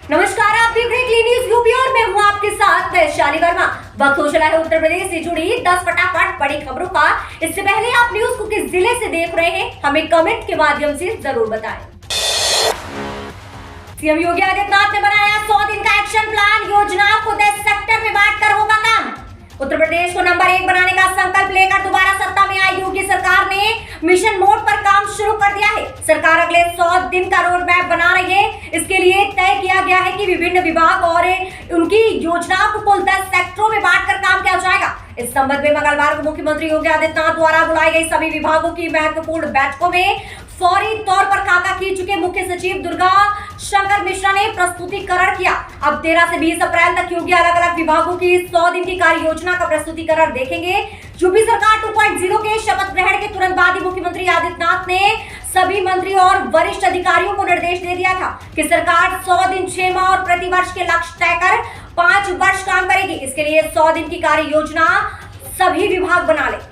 नमस्कार, आप देख रहे हैं क्लीन न्यूज़ यूपी और मैं हूं आपके साथ वैशाली वर्मा। वक्त हो चला है उत्तर प्रदेश से जुड़ी 10 फटाफट बड़ी खबरों का। इससे पहले आप न्यूज़ को किस जिले से देख रहे हैं, हमें कमेंट के माध्यम से जरूर बताएं। सीएम योगी आदित्यनाथ ने बनाया 100 दिन का एक्शन प्लान, योजनाओं को 10 सेक्टर में बांटकर होगा काम। उत्तर प्रदेश को नंबर 1 बनाने का संकल्प लेकर दोबारा सत्ता में आई योगी सरकार ने मिशन मोड पर काम शुरू कर दिया है। सरकार अगले 100 दिन का रोड मैप बना रही है। इसके लिए तय किया गया है कि विभिन्न विभाग और उनकी योजनाओं को कुल 10 सेक्टरों में बांटकर काम किया जाएगा। इस संबंध में मंगलवार को मुख्यमंत्री योगी आदित्यनाथ द्वारा बुलाई गई सभी विभागों की महत्वपूर्ण बैठकों में फौरी तौर पर खाका खींच चुके मुख्य सचिव दुर्गा शंकर मिश्रा ने प्रस्तुतिकरण किया। अब 13 से 20 अप्रैल तक योगी अलग अलग विभागों की 100 दिन की कार्य योजना का प्रस्तुतिकरण देखेंगे। यूपी सरकार 2.0 के शपथ ग्रहण के तुरंत बाद ही मुख्यमंत्री आदित्यनाथ ने सभी मंत्री और वरिष्ठ अधिकारियों को निर्देश दे दिया था कि सरकार 100 दिन 6 माह और प्रति वर्ष के लक्ष्य तय कर 5 वर्ष काम करेगी। इसके लिए 100 दिन की कार्य योजना सभी विभाग बना ले।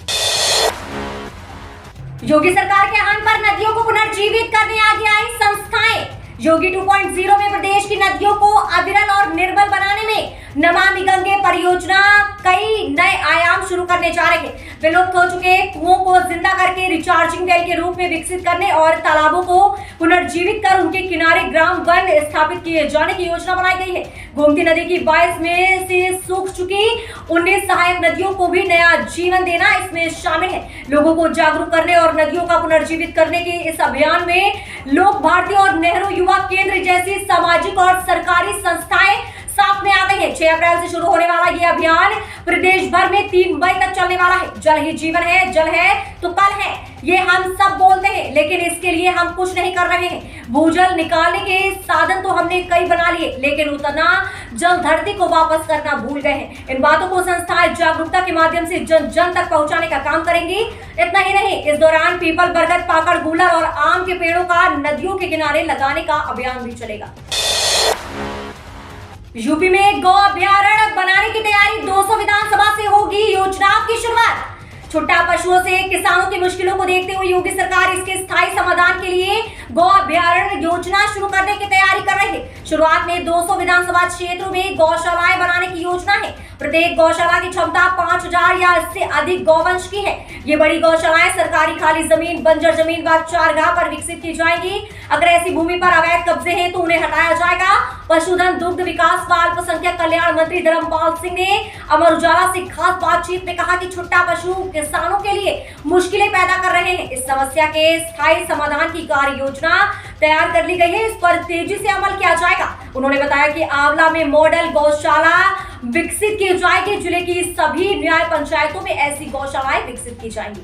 योगी सरकार के आह्वान पर नदियों को पुनर्जीवित करने आगे आई संस्थाएं। योगी 2.0 में प्रदेश की नदियों को अविरल और निर्मल बनाने में नमामि गंगे परियोजना कई नए आयाम शुरू करने जा रहे हैं। विलुप्त हो चुके कुओं को जिंदा करके रिचार्जिंग वेल के रूप में विकसित करने और तालाबों को पुनर्जीवित कर उनके किनारे ग्राम वन स्थापित किए जाने की योजना बनाई गई है। गोमती नदी की 22 में से सूख चुकी 19 सहायक नदियों को भी नया जीवन देना इसमें शामिल है। लोगों को जागरूक करने और नदियों का पुनर्जीवित करने के इस अभियान में लोक भारती और नेहरू युवा केंद्र जैसी सामाजिक और सरकारी संस्थाएं साथ में आ गई है। 6 अप्रैल से शुरू होने वाला ये अभियान प्रदेश भर में 3 मई तक चलने वाला है। जल ही जीवन है, जल है तो कल है, ये हम सब बोलते हैं, लेकिन इसके लिए हम कुछ नहीं कर रहे हैं। भूजल निकालने के साधन तो हमने कई बना लिए, लेकिन उतना जल धरती को वापस करना भूल गए हैं। इन बातों को संस्थाएं जागरूकता के माध्यम से जन जन तक पहुंचाने का काम करेंगी। इतना ही नहीं, इस दौरान पीपल, बरगद, पाकड़, गूलर और आम के पेड़ों का नदियों के किनारे लगाने का अभियान भी चलेगा। यूपी में गौ अभयारण्य बनाने की तैयारी, 200 विधानसभा से होगी योजनाओं की शुरुआत। छुट्टा पशुओं से किसानों की मुश्किलों को देखते हुए योगी सरकार इसके स्थायी समाधान के लिए गौ अभयारण्य योजना शुरू करने की तैयारी कर रही है। शुरुआत में 200 विधानसभा क्षेत्रों में गौशालाएं बनाने की योजना है। प्रत्येक गौशाला की क्षमता 5000 या इससे अधिक गौवंश की है। ये बड़ी गौशालाएं सरकारी खाली जमीन, बंजर जमीन व चारगाह पर विकसित की जाएंगी। अगर ऐसी भूमि पर अवैध कब्जे हैं तो उन्हें हटाया जाएगा। पशुधन, दुग्ध विकास व अल्पसंख्यक कल्याण मंत्री धर्मपाल सिंह ने अमर उजाला से खास बातचीत में कहा कि छुट्टा पशु किसानों के लिए मुश्किलें पैदा कर रहे हैं। इस समस्या के स्थायी समाधान की कार्य योजना तैयार कर ली गई है। इस पर तेजी से अमल किया जाएगा। उन्होंने बताया कि आंवला में मॉडल गौशाला विकसित की जाएगी। जिले की सभी न्याय पंचायतों में ऐसी गौशालाएं विकसित की जाएंगी।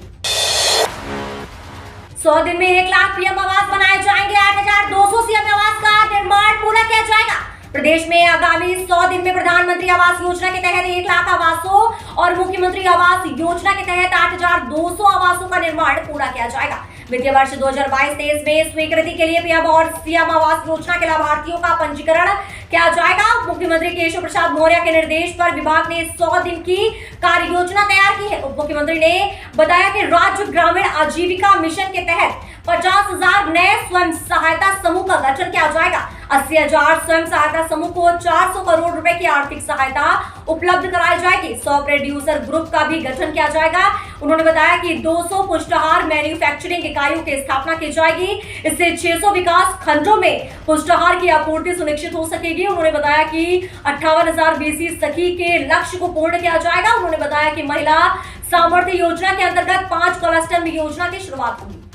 100 दिन में 1 लाख पीएम आवास बनाए जाएंगे। 8200 सीएम आवास का निर्माण पूरा किया जाएगा। प्रदेश में आगामी 100 दिन में प्रधानमंत्री आवास योजना के तहत 1 लाख आवासों और मुख्यमंत्री आवास योजना के तहत 8200 आवासों का निर्माण पूरा किया जाएगा। वित्तीय वर्ष 2022-23 में स्वीकृति के लिए पीएम और सीएम आवास योजना के लाभार्थियों का पंजीकरण किया जाएगा। मुख्यमंत्री केशव प्रसाद मौर्य के निर्देश पर विभाग ने 100 दिन की कार्य योजना तैयार की है। उप मुख्यमंत्री ने बताया कि राज्य ग्रामीण आजीविका मिशन के तहत 50,000 नए स्वयं सहायता समूह का गठन किया जाएगा। 80,000 स्वयं सहायता समूह को 400 करोड़ रुपए की आर्थिक सहायता उपलब्ध कराई जाएगी। 100 प्रोड्यूसर ग्रुप का भी गठन किया जाएगा। उन्होंने बताया कि 200 पुष्टाहार मैन्युफैक्चरिंग इकाइयों की स्थापना की जाएगी। इससे 600 विकास खंडों में पुष्टाहार की आपूर्ति सुनिश्चित हो सकेगी। उन्होंने बताया कि 58,000 बीसी सखी के लक्ष्य को पूर्ण किया जाएगा। उन्होंने बताया कि महिला सामर्थ्य योजना के अंतर्गत 5 क्लस्टर में योजना की शुरुआत होगी।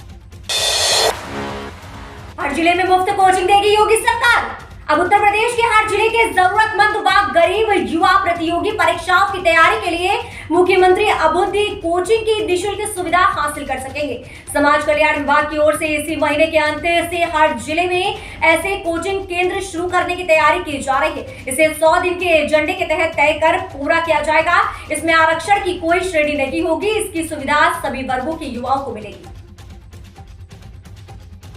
हर जिले में मुफ्त कोचिंग देगी योगी सरकार। अब उत्तर प्रदेश के हर जिले के जरूरतमंद व गरीब युवा प्रतियोगी परीक्षाओं की तैयारी के लिए मुख्यमंत्री अबुद्धि कोचिंग की निःशुल्क सुविधा हासिल कर सकेंगे। समाज कल्याण विभाग की ओर से इसी महीने के अंत से हर जिले में ऐसे कोचिंग केंद्र शुरू करने की तैयारी की जा रही है। इसे 100 दिन के एजेंडे के तहत तय कर पूरा किया जाएगा। इसमें आरक्षण की कोई श्रेणी नहीं होगी। इसकी सुविधा सभी वर्गों के युवाओं को मिलेगी।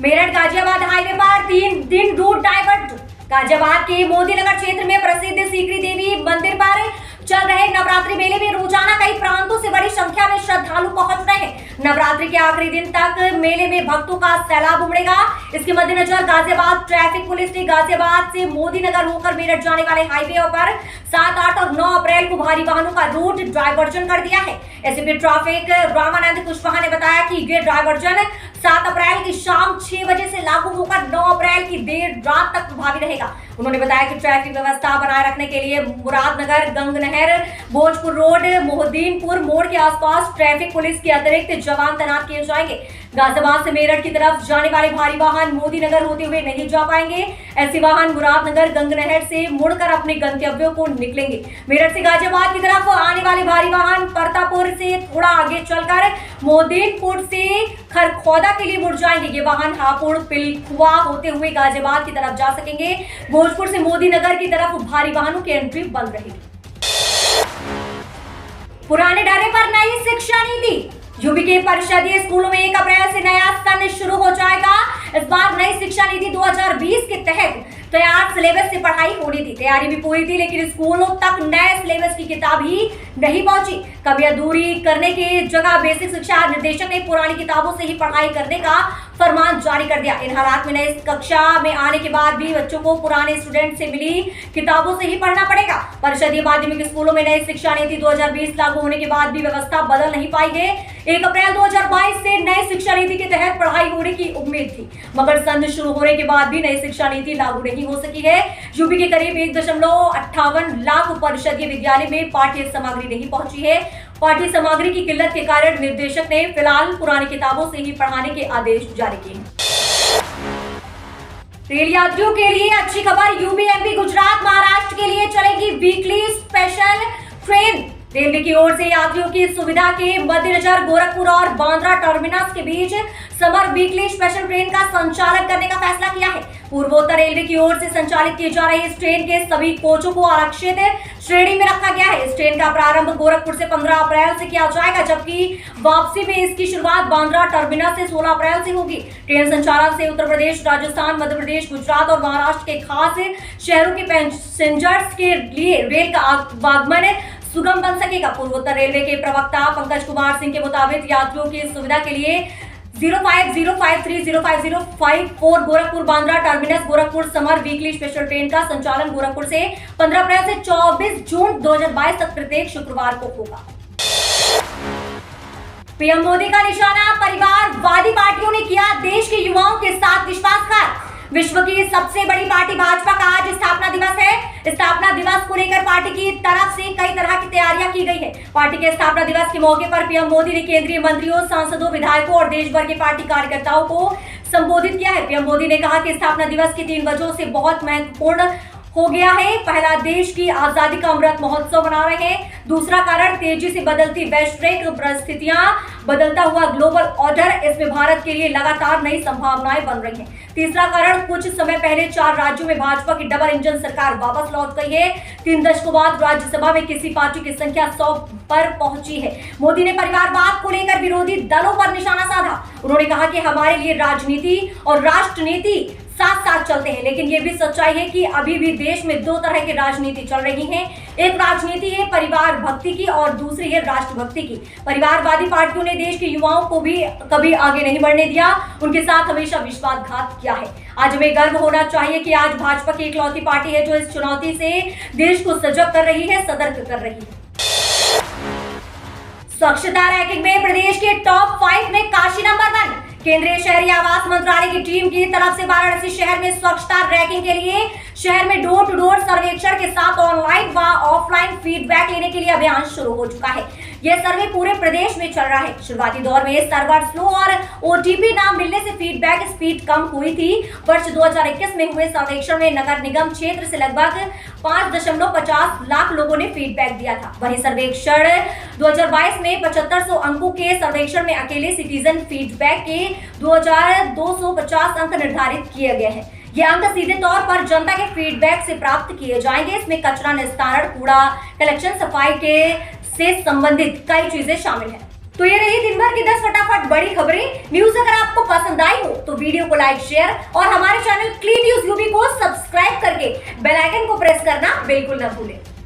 मेरठ गाजियाबाद हाईवे पर 3 दिन रूट डाइवर्ट। गाजियाबाद के मोदी नगर क्षेत्र में प्रसिद्ध सीकरी देवी मंदिर पर चल रहे नवरात्रि मेले में रोजाना कई प्रांतों से बड़ी संख्या में श्रद्धालु पहुंच रहे हैं। नवरात्रि के आखिरी दिन तक मेले में भक्तों का सैलाब उमड़ेगा। इसके मद्देनजर गाजियाबाद ट्रैफिक पुलिस ने गाजियाबाद से मोदी नगर होकर मेरठ जाने वाले हाईवे पर 7, 8 और 9 अप्रैल को भारी वाहनों का रूट डायवर्जन कर दिया है। एसपी ट्रैफिक रामानंद कुशवाहा ने बताया कि ये डायवर्जन 7 अप्रैल की शाम 6 बजे से लागू होकर 9 अप्रैल की देर रात तक प्रभावी रहेगा। उन्होंने बताया कि ट्रैफिक व्यवस्था बनाए रखने के लिए मुरादनगर, गंगनहर, भोजपुर रोड, मोहद्दीनपुर मोड़ के आसपास ट्रैफिक पुलिस के अतिरिक्त जवान तैनात किए जाएंगे। गाजियाबाद से मेरठ की तरफ जाने वाले भारी वाहन मोदी नगर होते हुए नहीं जा पाएंगे। ऐसे वाहन मुरादनगर, गंगनहर से मुड़कर अपने गंतव्यों को निकलेंगे। मेरठ से गाजियाबाद की तरफ आने वाले भारी वाहन परतापुर से थोड़ा आगे चलकर मोहद्दीनपुर से खरखौदा के लिए मुड़ जाएंगे। ये वाहन हापुड़, पिलखुआ होते हुए गाजियाबाद की तरफ जा सकेंगे। भोजपुर से मोदी नगर की तरफ भारी वाहनों की एंट्री बंद रहेगी। पुराने ढर्रे पर नई शिक्षा नीति। यूपी के परिषदीय स्कूलों में 1 अप्रैल से नया सत्र शुरू हो जाएगा। इस बार नई शिक्षा नीति 2020 के तहत तैयार सिलेबस से पढ़ाई होनी थी। तैयारी भी पूरी थी, लेकिन स्कूलों तक नए सिलेबस की किताब ही नहीं पहुंची। कभी अधूरी करने की जगह बेसिक शिक्षा निर्देशक ने पुरानी किताबों से ही पढ़ाई करने का फरमान जारी कर दिया। इन हालात में नई कक्षा में आने के बाद भी बच्चों को पुराने स्टूडेंट से मिली किताबों से ही पढ़ना पड़ेगा। परिषदीय माध्यमिक स्कूलों में नई शिक्षा नीति 2020 लागू होने के बाद भी व्यवस्था बदल नहीं पाई है। 1 अप्रैल 2022 से नई शिक्षा नीति के तहत पढ़ाई होने की उम्मीद थी, मगर सत्र शुरू होने के बाद भी नई शिक्षा नीति लागू नहीं हो सकी है। यूपी के करीब 1.58 लाख परिषदीय विद्यालय में पाठ्य सामग्री नहीं पहुंची है। पाठ्य सामग्री की किल्लत के कारण निर्देशक ने फिलहाल पुरानी किताबों से ही पढ़ाने के आदेश जारी किए। रेल यात्रियों के लिए अच्छी खबर, यूपी, एमपी, गुजरात, महाराष्ट्र के लिए चलेगी वीकली स्पेशल ट्रेन। रेलवे की ओर से यात्रियों की सुविधा के मद्देनजर गोरखपुर और बांद्रा टर्मिनस के बीच समर वीकली स्पेशल ट्रेन का संचालन करने का फैसला किया है। पूर्वोत्तर रेलवे की ओर से संचालित की जा रही इस ट्रेन के सभी कोचों को आरक्षित श्रेणी में रखा गया है। इस ट्रेन का प्रारंभ गोरखपुर से 15 अप्रैल से किया जाएगा, जबकि वापसी में इसकी शुरुआत बांद्रा टर्मिनस से 16 अप्रैल से होगी। ट्रेन संचालन से उत्तर प्रदेश, राजस्थान, मध्य प्रदेश, गुजरात और महाराष्ट्र के खास शहरों के पैसेंजर्स के लिए रेल का आवागमन सुगम बन सकेगा। पूर्वोत्तर रेलवे के प्रवक्ता पंकज कुमार सिंह के मुताबिक यात्रियों की सुविधा के लिए 0505305054 Gorakhpur Bandra terminus Gorakhpur summer weekly special train का संचालन गोरखपुर से 15 अप्रैल से 24 जून 2022 तक प्रत्येक शुक्रवार को होगा। पीएम मोदी का निशाना, परिवारवादी पार्टियों ने किया देश के युवाओं के साथ विश्वासघात। विश्व की सबसे बड़ी पार्टी भाजपा का आज स्थापना दिवस है। स्थापना दिवस को लेकर पार्टी की तरफ से कई तरह की तैयारियां की गई है। पार्टी के स्थापना दिवस के मौके पर पीएम मोदी ने केंद्रीय मंत्रियों, सांसदों, विधायकों और देश भर के पार्टी कार्यकर्ताओं को संबोधित किया है। पीएम मोदी ने कहा कि स्थापना दिवस की 3 वजहों से बहुत महत्वपूर्ण हो गया है। पहला, देश की आजादी का अमृत महोत्सव मना रहे हैं। दूसरा कारण, तेजी से बदलती वैश्विक परिस्थितियां, बदलता हुआ ग्लोबल ऑर्डर, इसमें भारत के लिए लगातार नई संभावनाएं बन रही हैं। तीसरा कारण, कुछ समय पहले 4 राज्यों में भाजपा की डबल इंजन सरकार वापस लौट गई है। 3 दशकों बाद राज्यसभा में किसी पार्टी की संख्या 100 पर पहुंची है। मोदी ने परिवारवाद को लेकर विरोधी दलों पर निशाना साधा। उन्होंने कहा कि हमारे लिए राजनीति और राष्ट्रनीति साथ साथ चलते हैं, लेकिन ये भी सच्चाई है कि अभी भी देश में 2 तरह की राजनीति चल रही है। एक राजनीति है परिवार भक्ति की और दूसरी है राष्ट्रभक्ति की। परिवारवादी पार्टियों ने देश के युवाओं को भी कभी आगे नहीं बढ़ने दिया, उनके साथ हमेशा विश्वासघात किया है। आज हमें गर्व होना चाहिए कि आज भाजपा की इकलौती पार्टी है जो इस चुनौती से देश को सजग कर रही है, सतर्क कर रही है। स्वच्छता रैंकिंग में प्रदेश के टॉप 5 में काशी नंबर 1। केंद्रीय शहरी आवास मंत्रालय की टीम की तरफ से वाराणसी शहर में स्वच्छता रैंकिंग के लिए शहर में डोर टू डोर सर्वेक्षण के साथ ऑनलाइन व ऑफलाइन फीडबैक लेने के लिए अभियान शुरू हो चुका है। यह सर्वे पूरे प्रदेश में चल रहा है। शुरुआती दौर में सर्वर स्लो और ओटीपी ना मिलने से फीडबैक स्पीड कम हुई थी। वर्ष 2021 में हुए सर्वेक्षण में नगर निगम क्षेत्र से लगभग 5.50 लाख लोगों ने फीडबैक दिया था। वहीं सर्वेक्षण 2022 में 7500 अंकों के सर्वेक्षण में अकेले सिटीजन फीडबैक के 2250 अंक निर्धारित किए गए हैं। ये अंक सीधे तौर पर जनता के फीडबैक से प्राप्त किए जाएंगे। इसमें कचरा निस्तारण, कूड़ा कलेक्शन, सफाई के से संबंधित कई चीजें शामिल हैं। तो ये रही दिन भर की 10 फटाफट बड़ी खबरें। न्यूज अगर आपको पसंद आई हो तो वीडियो को लाइक, शेयर और हमारे चैनल क्लीन न्यूज यूपी को सब्सक्राइब करके बेल आइकन को प्रेस करना बिल्कुल न भूलें।